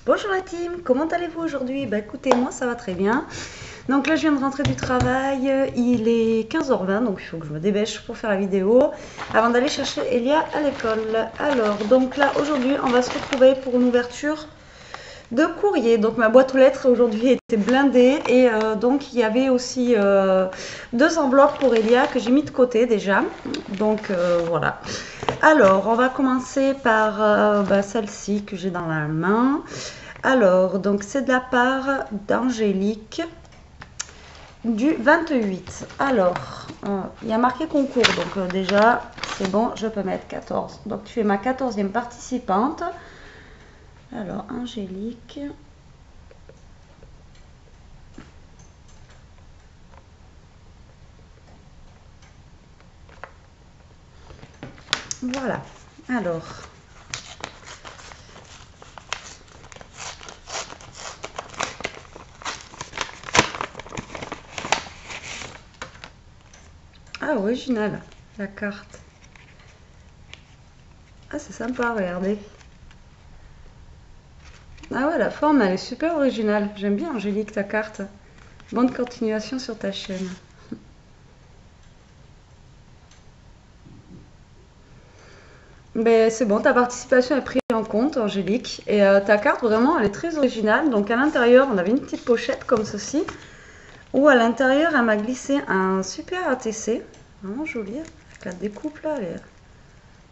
Bonjour la team, comment allez-vous aujourd'hui? Bah écoutez, moi ça va très bien. Donc là je viens de rentrer du travail, il est 15h20 donc il faut que je me dépêche pour faire la vidéo avant d'aller chercher Elia à l'école. Alors donc là aujourd'hui on va se retrouver pour une ouverture de courrier. Donc ma boîte aux lettres aujourd'hui était blindée et donc il y avait aussi deux enveloppes pour Elia que j'ai mis de côté déjà. Donc voilà. Alors on va commencer par celle-ci que j'ai dans la main. Alors donc c'est de la part d'Angélique du 28. Alors il y a marqué concours donc déjà c'est bon, je peux mettre 14. Donc tu es ma 14e participante. Alors, Angélique. Voilà. Alors. Ah, original, la carte. Ah, c'est sympa, regardez. Ah ouais, la forme, elle est super originale. J'aime bien, Angélique, ta carte. Bonne continuation sur ta chaîne. Ben, c'est bon, ta participation est prise en compte, Angélique. Et ta carte, vraiment, elle est très originale. Donc, à l'intérieur, on avait une petite pochette comme ceci. Où, à l'intérieur, elle m'a glissé un super ATC. Vraiment joli. Avec la découpe, là,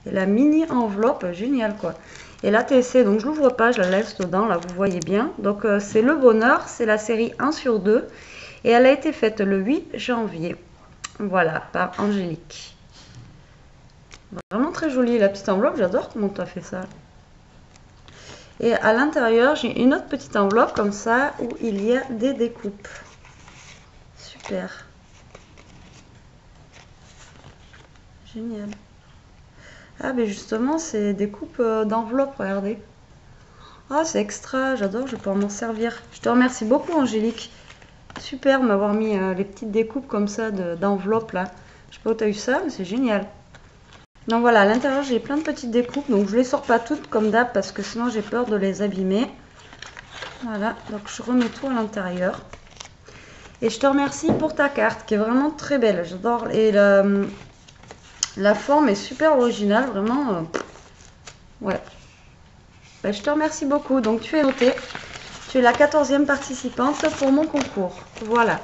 et la mini enveloppe, génial, quoi. Et l'ATC, donc je l'ouvre pas, je la laisse dedans, là, vous voyez bien. Donc, c'est Le Bonheur, c'est la série 1 sur 2. Et elle a été faite le 8 janvier. Voilà, par Angélique. Vraiment très jolie la petite enveloppe, j'adore comment tu as fait ça. Et à l'intérieur, j'ai une autre petite enveloppe comme ça où il y a des découpes. Super. Génial. Ah, mais justement, c'est des coupes d'enveloppe, regardez. Ah, c'est extra, j'adore, je vais pouvoir m'en servir. Je te remercie beaucoup, Angélique. Super de m'avoir mis les petites découpes comme ça d'enveloppe là. Je sais pas où tu as eu ça, mais c'est génial. Donc voilà, à l'intérieur j'ai plein de petites découpes, donc je les sors pas toutes comme d'hab parce que sinon j'ai peur de les abîmer. Voilà, donc je remets tout à l'intérieur. Et je te remercie pour ta carte qui est vraiment très belle, j'adore. Et la forme est super originale, vraiment. Ouais. Ben, je te remercie beaucoup, donc tu es notée. Tu es la 14e participante pour mon concours. Voilà.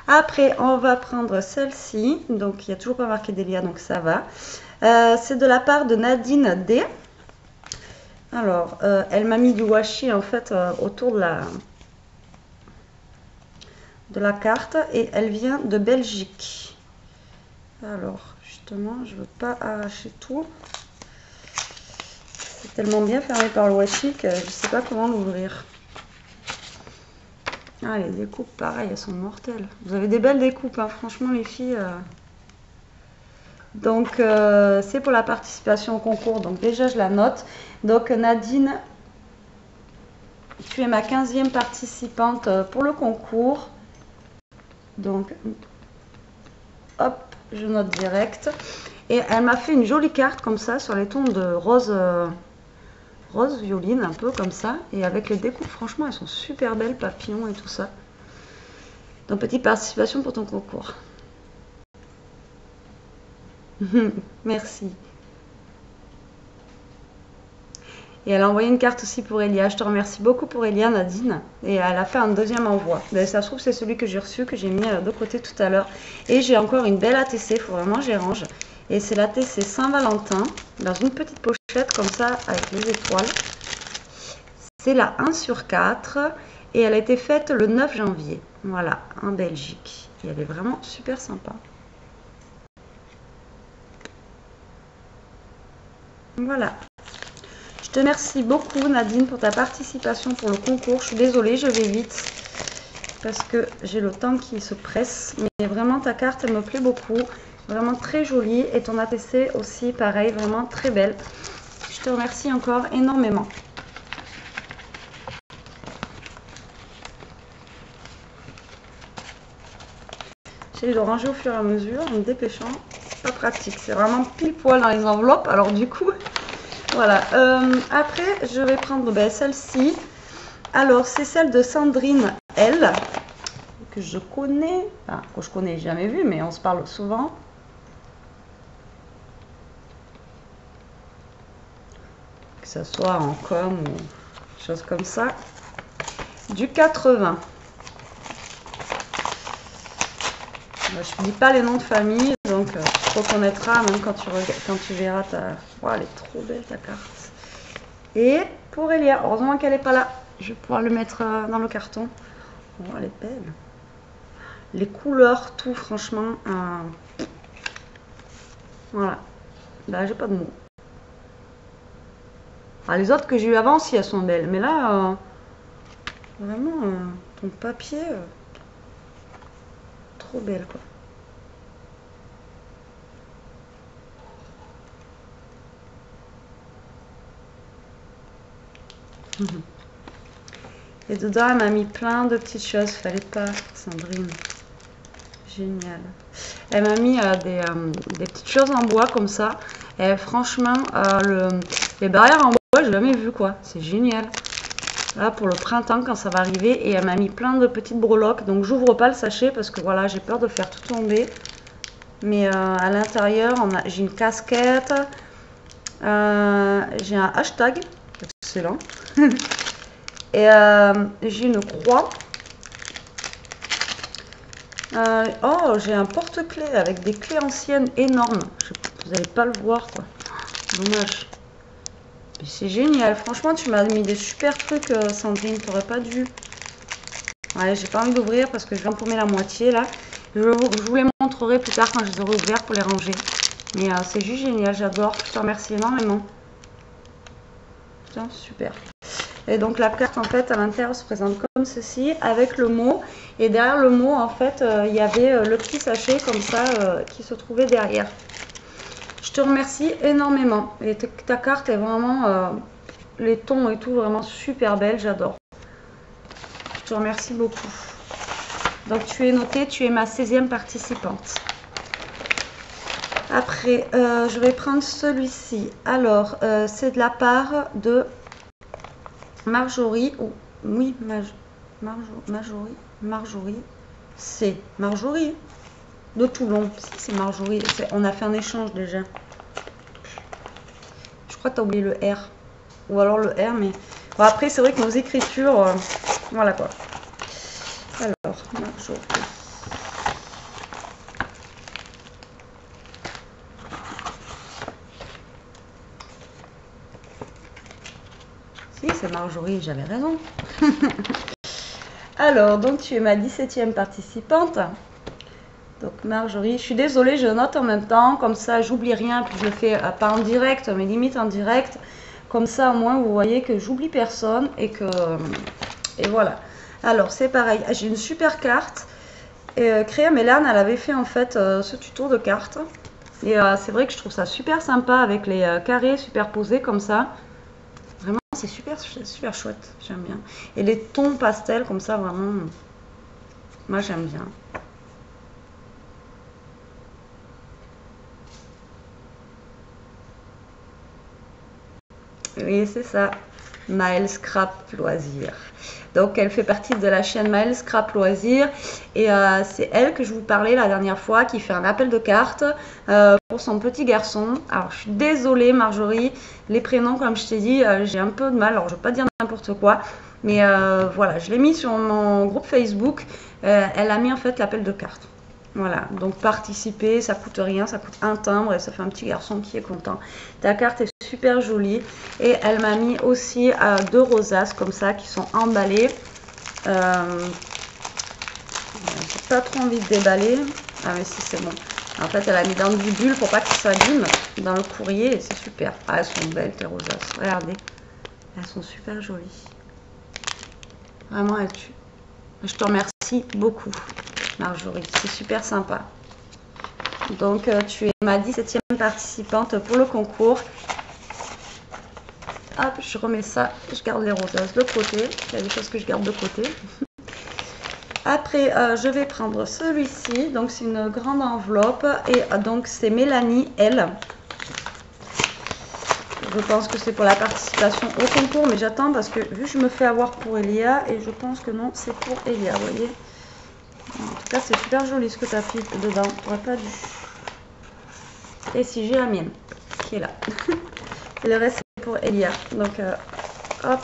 Après, on va prendre celle-ci. Donc, il n'y a toujours pas marqué Delia, donc ça va. C'est de la part de Nadine D. Alors, elle m'a mis du washi en fait autour de la carte et elle vient de Belgique. Alors, justement, je ne veux pas arracher tout. C'est tellement bien fermé par le washi que je ne sais pas comment l'ouvrir. Ah, les découpes, pareil, elles sont mortelles. Vous avez des belles découpes, hein, franchement, les filles. Donc, c'est pour la participation au concours. Donc, déjà, je la note. Donc, Nadine, tu es ma 15e participante pour le concours. Donc, hop, je note direct. Et elle m'a fait une jolie carte comme ça, sur les tons de rose, rose violine, un peu comme ça. Et avec les découpes, franchement, elles sont super belles, papillons et tout ça. Donc, petite participation pour ton concours. Merci. Et elle a envoyé une carte aussi pour Elia. Je te remercie beaucoup pour Elia, Nadine. Et elle a fait un deuxième envoi. Mais ça se trouve, c'est celui que j'ai reçu, que j'ai mis de côté tout à l'heure. Et j'ai encore une belle ATC. Il faut vraiment que j'y range. Et c'est l'ATC Saint-Valentin. Dans une petite pochette comme ça, avec les étoiles. C'est la 1 sur 4. Et elle a été faite le 9 janvier. Voilà, en Belgique. Et elle est vraiment super sympa. Voilà. Je te remercie beaucoup Nadine pour ta participation pour le concours. Je suis désolée, je vais vite parce que j'ai le temps qui se presse. Mais vraiment ta carte, elle me plaît beaucoup. Vraiment très jolie. Et ton ATC aussi, pareil, vraiment très belle. Je te remercie encore énormément. J'essaie de ranger au fur et à mesure en me dépêchant. C'est pas pratique. C'est vraiment pile poil dans les enveloppes. Alors du coup... Voilà, après je vais prendre celle-ci. Alors, c'est celle de Sandrine L, que je connais, enfin, que je connais jamais vu, mais on se parle souvent. Que ce soit en com ou choses comme ça. Du 80. Je ne dis pas les noms de famille, donc tu reconnaîtras même quand tu verras ta... Oh, elle est trop belle ta carte. Et pour Elia, heureusement qu'elle n'est pas là. Je vais pouvoir le mettre dans le carton. Oh, elle est belle. Les couleurs, tout, franchement. Voilà. Là, j'ai pas de mots. Ah, les autres que j'ai eu avant, si elles sont belles. Mais là, vraiment, ton papier, trop belle, quoi. Et dedans, elle m'a mis plein de petites choses. Fallait pas, Sandrine. Génial. Elle m'a mis des petites choses en bois comme ça. Et franchement, les barrières en bois, j'ai jamais vu quoi. C'est génial. Là, pour le printemps, quand ça va arriver. Et elle m'a mis plein de petites breloques. Donc, j'ouvre pas le sachet parce que voilà, j'ai peur de faire tout tomber. Mais à l'intérieur, j'ai une casquette. J'ai un hashtag. Excellent. Et j'ai une croix. Oh, j'ai un porte-clés avec des clés anciennes énormes. Vous n'allez pas le voir, quoi. Dommage. C'est génial. Franchement, tu m'as mis des super trucs, Sandrine. T'aurais pas dû. Ouais, j'ai pas envie d'ouvrir parce que je viens de paumer la moitié, là. Je vous les montrerai plus tard quand je les aurai ouverts pour les ranger. Mais c'est juste génial. J'adore. Je te remercie énormément. Putain, super. Et donc la carte en fait à l'intérieur se présente comme ceci avec le mot et derrière le mot en fait il y avait le petit sachet comme ça qui se trouvait derrière. Je te remercie énormément et ta carte est vraiment les tons et tout vraiment super belle, j'adore. Je te remercie beaucoup. Donc tu es notée, tu es ma 16e participante. Après je vais prendre celui-ci. Alors c'est de la part de Marjorie, oui, Marjorie, c'est Marjorie de Toulon. Si, c'est Marjorie. On a fait un échange déjà. Je crois que tu as oublié le R. Ou alors le R, mais. Bon, après, c'est vrai que nos écritures. Voilà quoi. Alors, Marjorie. Si, c'est Marjorie, j'avais raison. Alors, donc tu es ma 17e participante. Donc Marjorie, je suis désolée, je note en même temps, comme ça j'oublie rien, puis je le fais pas en direct, mais limite en direct. Comme ça au moins vous voyez que j'oublie personne et que... Et voilà. Alors c'est pareil, j'ai une super carte. Créa Mélane, elle avait fait en fait ce tuto de cartes. Et c'est vrai que je trouve ça super sympa avec les carrés superposés comme ça. Vraiment, c'est super, super chouette, j'aime bien. Et les tons pastels comme ça, vraiment, moi j'aime bien. Oui, c'est ça. Maëlle Scrap Loisirs. Donc, elle fait partie de la chaîne Maëlle Scrap Loisirs. Et c'est elle que je vous parlais la dernière fois qui fait un appel de cartes pour son petit garçon. Alors, je suis désolée, Marjorie. Les prénoms, comme je t'ai dit, j'ai un peu de mal. Alors, je ne veux pas dire n'importe quoi. Mais voilà, je l'ai mis sur mon groupe Facebook. Elle a mis en fait l'appel de cartes. Voilà, donc participer, ça coûte rien, ça coûte un timbre et ça fait un petit garçon qui est content. Ta carte est super jolie et elle m'a mis aussi 2 rosaces comme ça qui sont emballées. J'ai pas trop envie de déballer. Ah mais si, c'est bon. En fait, elle a mis dans du bulle pour pas que ça s'abîme dans le courrier et c'est super. Ah, elles sont belles tes rosaces, regardez. Elles sont super jolies. Vraiment, elles tuent. Je te remercie beaucoup. Marjorie, c'est super sympa. Donc, tu es ma 17e participante pour le concours. Hop, je remets ça. Je garde les rosaces de côté. Il y a des choses que je garde de côté. Après, je vais prendre celui-ci. Donc, c'est une grande enveloppe. Et donc, c'est Mélanie, elle. Je pense que c'est pour la participation au concours, mais j'attends parce que vu que je me fais avoir pour Elia, et je pense que non, c'est pour Elia, vous voyez. En tout cas, c'est super joli ce que tu as fait dedans. T'aurais pas dû. Et si j'ai la mienne, qui est là. Et le reste, c'est pour Elia. Donc, hop.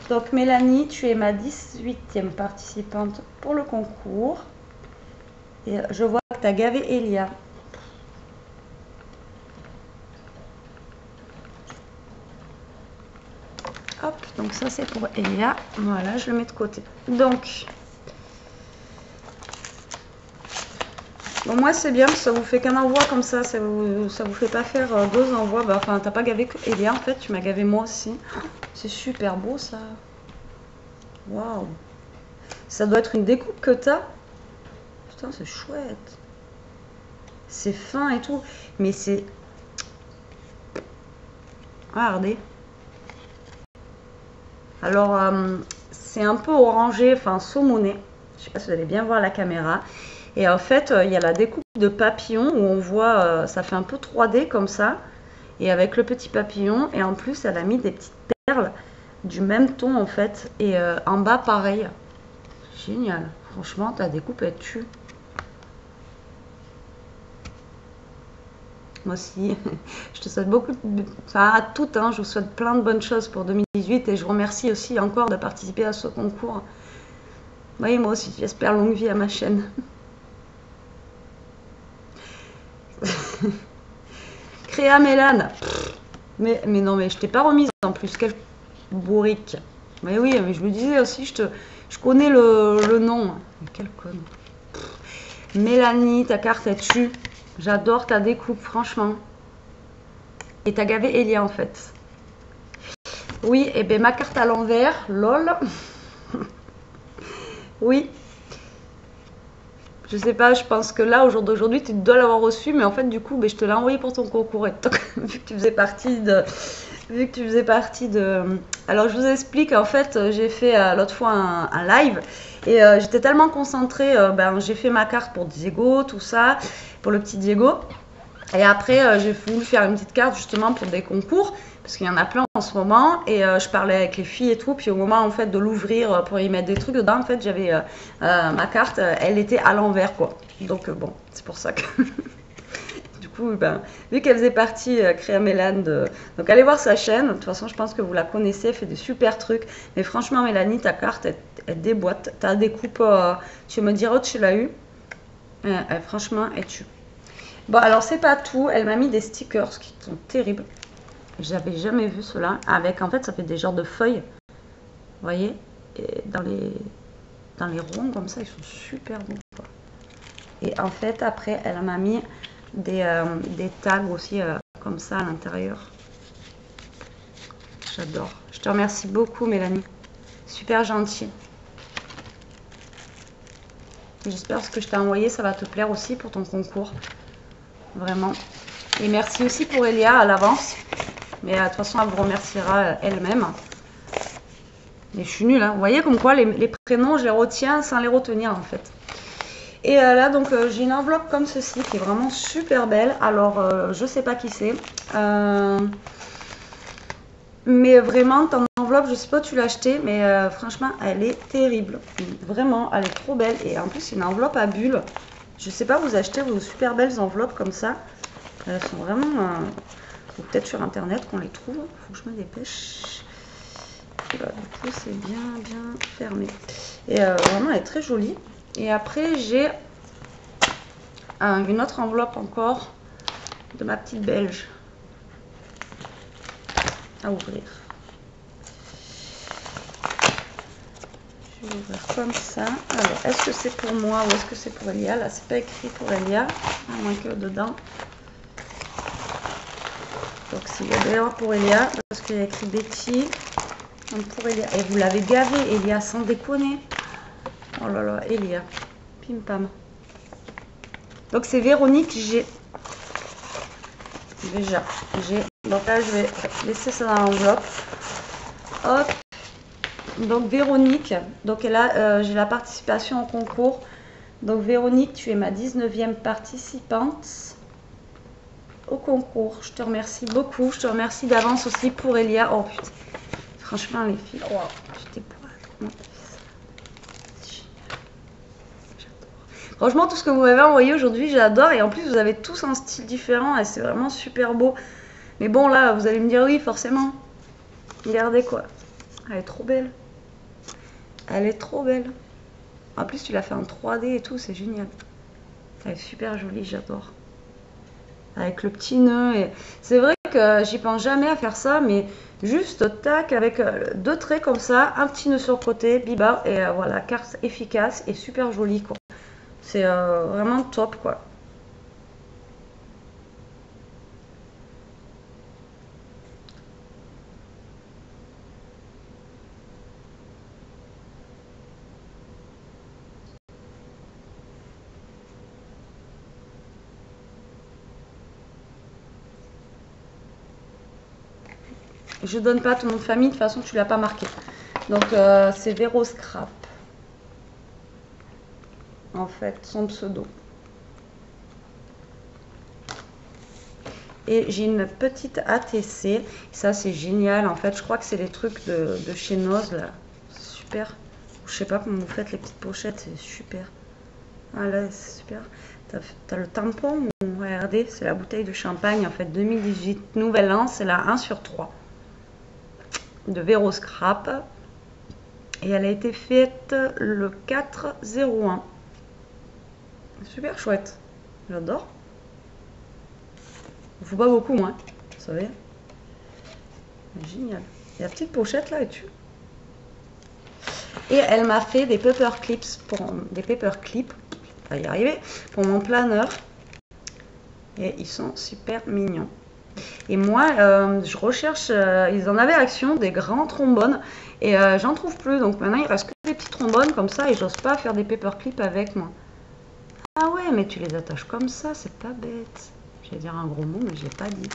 Donc, Mélanie, tu es ma 18e participante pour le concours. Et je vois que tu as gavé Elia. Hop, donc ça c'est pour Elia. Voilà, je le mets de côté. Donc, bon, moi c'est bien, ça vous fait qu'un envoi comme ça vous fait pas faire deux envois. Bah, enfin, t'as pas gavé que Elia en fait, tu m'as gavé moi aussi. C'est super beau ça. Waouh. Ça doit être une découpe que t'as. Putain, c'est chouette. C'est fin et tout. Mais c'est... Regardez. Alors, c'est un peu orangé, enfin saumoné. Je sais pas si vous allez bien voir la caméra. Et en fait, il y a la découpe de papillon où on voit, ça fait un peu 3D comme ça. Et avec le petit papillon. Et en plus, elle a mis des petites perles du même ton en fait. Et en bas, pareil. Génial. Franchement, ta découpe, elle tue. Moi aussi, je te souhaite beaucoup, enfin à toutes, hein, je vous souhaite plein de bonnes choses pour 2018 et je vous remercie aussi encore de participer à ce concours. Oui, moi aussi, j'espère longue vie à ma chaîne. Créa Mélane. Mais non, mais je t'ai pas remise en plus, quelle bourrique. Mais oui, mais je me disais aussi, je connais le nom. Mais quelle conne. Mélanie, ta carte, elle tue. J'adore ta découpe, franchement. Et t'as gavé Elia, en fait. Oui, et bien ma carte à l'envers, lol. Oui. Je sais pas, je pense que là, au jour d'aujourd'hui, tu dois l'avoir reçu, mais en fait, du coup, ben, je te l'ai envoyé pour ton concours. Et vu que tu faisais partie de... Alors, je vous explique, en fait, j'ai fait l'autre fois un live, et j'étais tellement concentrée, ben, j'ai fait ma carte pour Diego, tout ça, pour le petit Diego. Et après, j'ai voulu faire une petite carte, justement, pour des concours, parce qu'il y en a plein en ce moment, et je parlais avec les filles et tout, puis au moment, en fait, de l'ouvrir pour y mettre des trucs dedans, en fait, j'avais ma carte, elle était à l'envers, quoi. Donc, bon, c'est pour ça que... Du coup, ben, vu qu'elle faisait partie, Créa Mélane, donc allez voir sa chaîne, de toute façon, je pense que vous la connaissez, elle fait des super trucs, mais franchement, Mélanie, ta carte, elle déboîte, t'as des coupes, tu me diras où tu l'as eu, franchement, elle tue. Bon, alors c'est pas tout, elle m'a mis des stickers qui sont terribles. J'avais jamais vu cela. Avec, en fait, ça fait des genres de feuilles. Vous voyez? Et dans les ronds comme ça, ils sont super beaux. Quoi. Et en fait, après, elle m'a mis des tags aussi comme ça à l'intérieur. J'adore. Je te remercie beaucoup, Mélanie. Super gentil. J'espère que ce que je t'ai envoyé, ça va te plaire aussi pour ton concours. Vraiment. Et merci aussi pour Elia à l'avance. Mais de toute façon, elle vous remerciera elle-même. Mais je suis nulle. Hein. Vous voyez comme quoi les prénoms, je les retiens sans les retenir en fait. Et là, donc, j'ai une enveloppe comme ceci qui est vraiment super belle. Alors, je sais pas qui c'est. Mais vraiment, ton enveloppe, je sais pas où tu l'as achetée. Mais franchement, elle est terrible. Vraiment, elle est trop belle. Et en plus, c'est une enveloppe à bulles. Je sais pas, vous achetez vos super belles enveloppes comme ça. Elles sont vraiment... ou peut-être sur internet qu'on les trouve. Faut que je me dépêche. Et là, du coup, c'est bien fermé. Et vraiment, elle est très jolie. Et après, j'ai une autre enveloppe encore de ma petite belge à ouvrir. Je vais ouvrir comme ça. Alors, est-ce que c'est pour moi ou est-ce que c'est pour Elia? Là, c'est pas écrit pour Elia. À moins que dedans. Donc, c'est d'ailleurs pour Elia, parce qu'il y a écrit Betty. Donc, pour Elia. Et vous l'avez gavé, Elia, sans déconner. Oh là là, Elia. Pim pam. Donc, c'est Véronique G. Déjà, G. Donc là, je vais laisser ça dans l'enveloppe. Hop. Donc, Véronique. Donc, là, j'ai la participation au concours. Donc, Véronique, tu es ma 19e participante. au concours. Je te remercie beaucoup. Je te remercie d'avance aussi pour Elia. Oh putain, franchement les filles, oh, j'étais pas. Comment t'as fait ça? C'est génial. J'adore. Franchement, tout ce que vous m'avez envoyé aujourd'hui, j'adore. Et en plus, vous avez tous un style différent et c'est vraiment super beau. Mais bon, là, vous allez me dire oui, forcément. Regardez quoi. Elle est trop belle. Elle est trop belle. En plus, tu l'as fait en 3D et tout, c'est génial. Elle est super jolie, j'adore. Avec le petit nœud. Et... c'est vrai que j'y pense jamais à faire ça, mais juste tac, avec deux traits comme ça, un petit nœud sur le côté, biba, et voilà, carte efficace et super jolie, quoi. C'est vraiment top, quoi. Je donne pas ton nom de famille, de toute façon tu l'as pas marqué. Donc c'est Vero Scrap. En fait, son pseudo. Et j'ai une petite ATC. Ça c'est génial. En fait, je crois que c'est les trucs de chez Noz là. C'est super. Je sais pas comment vous faites les petites pochettes, c'est super. Ah là, c'est super. T'as le tampon, regardez, c'est la bouteille de champagne en fait 2018, nouvel an, c'est la 1 sur 3 de Vero Scrap. Et elle a été faite le 4/01. Super chouette. J'adore. Il faut pas beaucoup, moi. Vous savez. Génial. Et la petite pochette là est dessus. Et elle m'a fait des paper clips on va y arriver, pour mon planeur. Et ils sont super mignons. Et moi, je recherche, ils en avaient action, des grands trombones. Et j'en trouve plus. Donc maintenant, il reste que des petits trombones comme ça. Et j'ose pas faire des paperclips avec moi. Ah ouais, mais tu les attaches comme ça, c'est pas bête. J'allais dire un gros mot, mais je l'ai pas dit.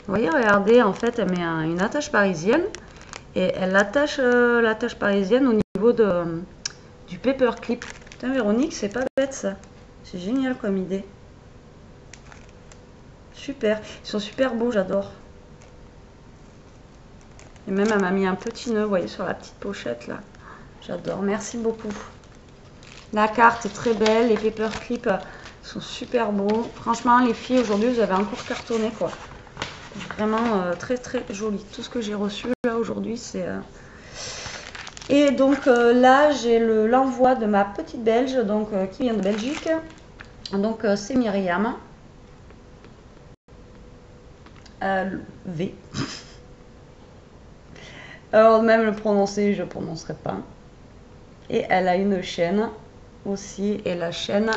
Vous voyez, regardez, en fait, elle met une attache parisienne. Et elle attache l'attache parisienne au niveau du paperclip. Putain, Véronique, c'est pas bête ça. C'est génial comme idée. Super. Ils sont super beaux, j'adore. Et même, elle m'a mis un petit nœud, vous voyez, sur la petite pochette là. J'adore. Merci beaucoup. La carte est très belle. Les paperclips sont super beaux. Franchement, les filles, aujourd'hui, vous avez encore cartonné, quoi. Vraiment très, très joli. Tout ce que j'ai reçu là aujourd'hui, c'est... Et donc là, j'ai l'envoi de ma petite belge, donc qui vient de Belgique. Donc c'est Myriam. V. Alors même le prononcer, je ne prononcerai pas. Et elle a une chaîne aussi. Et la chaîne,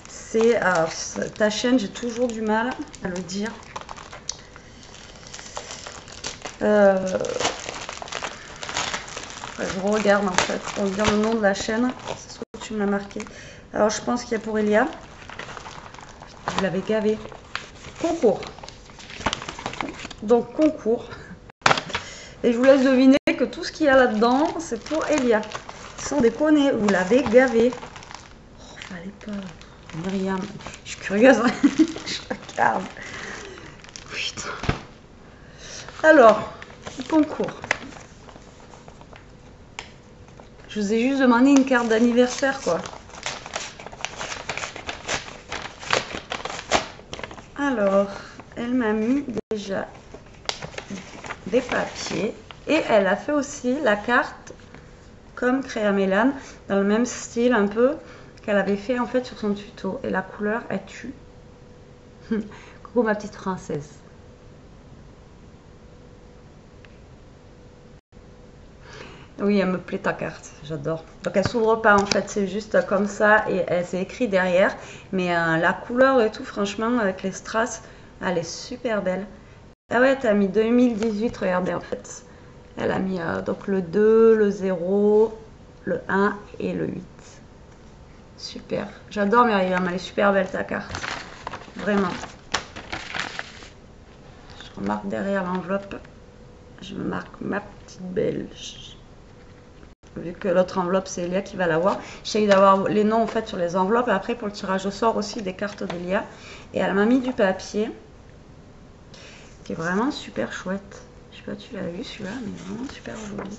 c'est... ta chaîne, j'ai toujours du mal à le dire. Je regarde en fait pour dire le nom de la chaîne. C'est ce que tu me l'as marqué. Alors je pense qu'il y a pour Elia. Vous l'avez gavé. Concours. Donc concours. Et je vous laisse deviner que tout ce qu'il y a là-dedans, c'est pour Elia. Sans déconner, vous l'avez gavé. Oh, fallait pas. Myriam, je suis curieuse. Je regarde. Putain. Alors, concours. Je vous ai juste demandé une carte d'anniversaire, quoi. Alors, elle m'a mis déjà des papiers. Et elle a fait aussi la carte comme Créa Mélane, dans le même style un peu qu'elle avait fait en fait sur son tuto. Et la couleur, elle tue. Coucou ma petite française. Oui, elle me plaît ta carte, j'adore. Donc elle s'ouvre pas en fait, c'est juste comme ça et elle s'est écrit derrière. Mais la couleur et tout, franchement, avec les strass, elle est super belle. Ah ouais, t'as mis 2018, regardez en fait. Elle a mis donc le 2, le 0, le 1 et le 8. Super. J'adore Myriam, elle est super belle ta carte. Vraiment. Je remarque derrière l'enveloppe, je me marque ma petite belge. Vu que l'autre enveloppe, c'est Elia qui va l'avoir. J'essaye d'avoir les noms en fait sur les enveloppes. Après, pour le tirage au sort aussi des cartes d'Elia. Et elle m'a mis du papier. qui est vraiment super chouette. Je sais pas si tu l'as vu celui-là, mais vraiment super joli.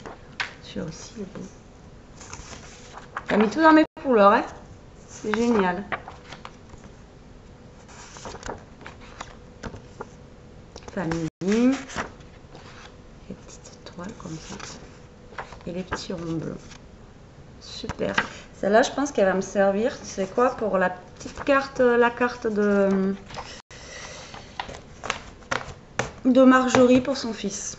Celui-là aussi il est beau. T'as mis tout dans mes couleurs, hein? C'est génial. Famille. Les petites étoiles comme ça. Et les petits ronds bleus. Super. Celle-là, je pense qu'elle va me servir. C'est quoi pour la petite carte, la carte de Marjorie pour son fils.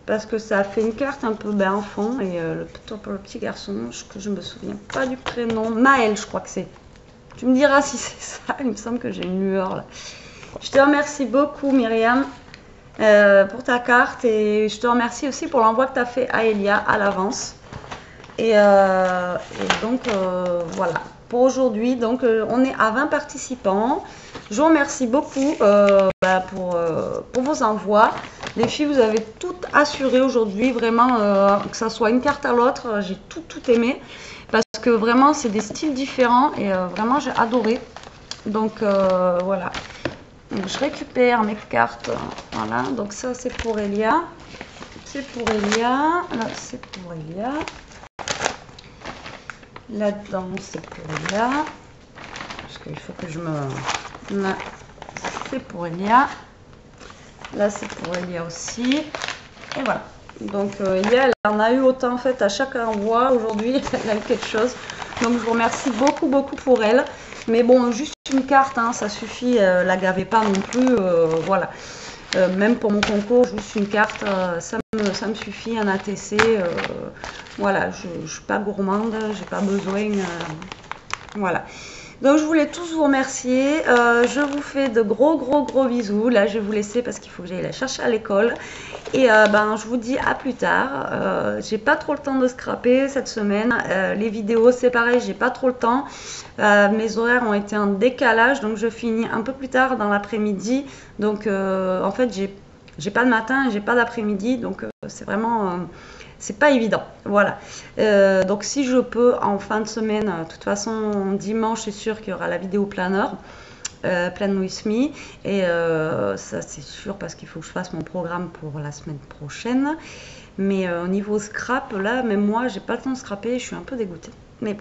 Parce que ça a fait une carte un peu enfant. Et pour le petit garçon, que je me souviens pas du prénom. Maël, je crois que c'est. Tu me diras si c'est ça. Il me semble que j'ai une lueur là. Je te remercie beaucoup, Myriam, pour ta carte. Et je te remercie aussi pour l'envoi que tu as fait à Elia à l'avance. Et donc, voilà. Pour aujourd'hui, donc, on est à 20 participants. Je vous remercie beaucoup pour vos envois. Les filles, vous avez tout assuré aujourd'hui, vraiment, que ça soit une carte à l'autre. J'ai tout aimé. Parce que vraiment, c'est des styles différents et vraiment, j'ai adoré. Donc, voilà. Donc, je récupère mes cartes. Voilà. Donc, ça, c'est pour Elia. C'est pour Elia. Là, c'est pour Elia. Là-dedans, c'est pour Elia. Parce qu'il faut que je me... Là, c'est pour Elia. Là, c'est pour Elia aussi. Et voilà. Donc, Elia, elle en a eu autant en fait à chaque envoi. Aujourd'hui, elle a eu quelque chose. Donc, je vous remercie beaucoup pour elle. Mais bon, juste une carte, hein, ça suffit. La gavez pas non plus. Voilà. Même pour mon concours, juste une carte, ça me suffit. Un ATC. Voilà, je ne suis pas gourmande. J'ai pas besoin. Voilà. Donc, je voulais tous vous remercier. Je vous fais de gros bisous. Là, je vais vous laisser parce qu'il faut que j'aille la chercher à l'école. Et je vous dis à plus tard. J'ai pas trop le temps de scraper cette semaine. Les vidéos, c'est pareil, j'ai pas trop le temps. Mes horaires ont été en décalage, donc je finis un peu plus tard dans l'après-midi. Donc, en fait, j'ai pas de matin et j'ai pas d'après-midi. Donc, c'est vraiment... c'est pas évident, voilà. Donc si je peux en fin de semaine, de toute façon dimanche c'est sûr qu'il y aura la vidéo planeur, Plan with me, et ça c'est sûr parce qu'il faut que je fasse mon programme pour la semaine prochaine. Mais au niveau scrap, là même moi j'ai pas le temps de scraper, je suis un peu dégoûtée. Mais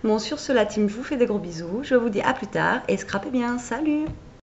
bon, sur ce la team, je vous fais des gros bisous, je vous dis à plus tard et scrapez bien, salut!